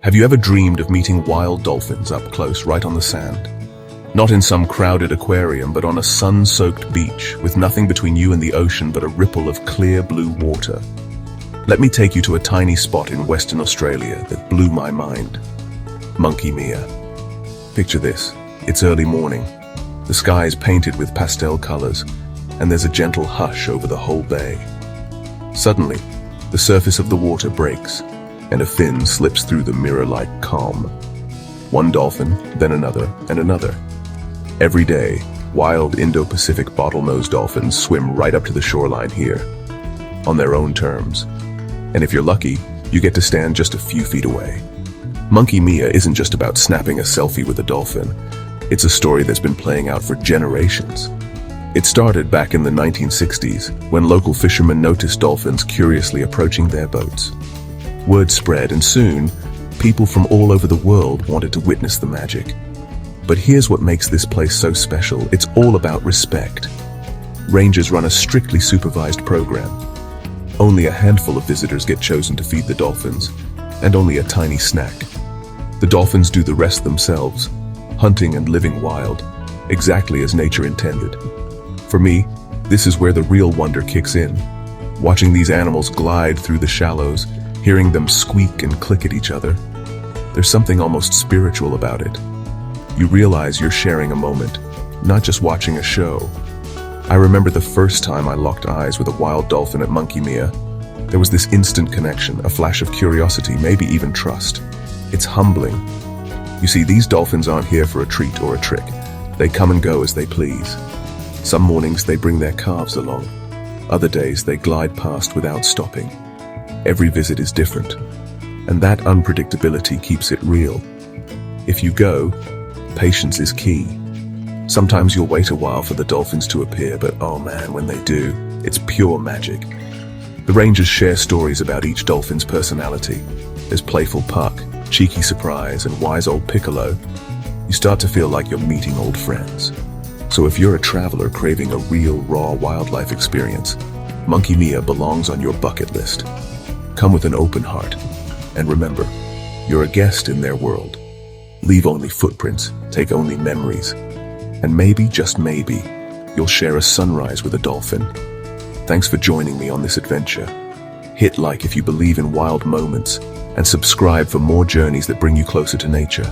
Have you ever dreamed of meeting wild dolphins up close, right on the sand? Not in some crowded aquarium, but on a sun-soaked beach, with nothing between you and the ocean but a ripple of clear blue water. Let me take you to a tiny spot in Western Australia that blew my mind. Monkey Mia. Picture this. It's early morning. The sky is painted with pastel colors, and there's a gentle hush over the whole bay. Suddenly, the surface of the water breaks, and a fin slips through the mirror-like calm. One dolphin, then another, and another. Every day, wild Indo-Pacific bottlenose dolphins swim right up to the shoreline here, on their own terms. And if you're lucky, you get to stand just a few feet away. Monkey Mia isn't just about snapping a selfie with a dolphin. It's a story that's been playing out for generations. It started back in the 1960s, when local fishermen noticed dolphins curiously approaching their boats. Word spread, and soon, people from all over the world wanted to witness the magic. But here's what makes this place so special. It's all about respect. Rangers run a strictly supervised program. Only a handful of visitors get chosen to feed the dolphins, and only a tiny snack. The dolphins do the rest themselves, hunting and living wild, exactly as nature intended. For me, this is where the real wonder kicks in. Watching these animals glide through the shallows, hearing them squeak and click at each other. There's something almost spiritual about it. You realize you're sharing a moment, not just watching a show. I remember the first time I locked eyes with a wild dolphin at Monkey Mia. There was this instant connection, a flash of curiosity, maybe even trust. It's humbling. You see, these dolphins aren't here for a treat or a trick. They come and go as they please. Some mornings they bring their calves along. Other days they glide past without stopping. Every visit is different, and that unpredictability keeps it real. If you go, patience is key. Sometimes you'll wait a while for the dolphins to appear, but oh man, when they do, it's pure magic. The rangers share stories about each dolphin's personality. There's playful Puck, cheeky Surprise, and wise old Piccolo. You start to feel like you're meeting old friends. So if you're a traveler craving a real, raw wildlife experience, Monkey Mia belongs on your bucket list. Come with an open heart, and remember, you're a guest in their world. Leave only footprints, take only memories, and maybe, just maybe, you'll share a sunrise with a dolphin. Thanks for joining me on this adventure. Hit like if you believe in wild moments, and subscribe for more journeys that bring you closer to nature.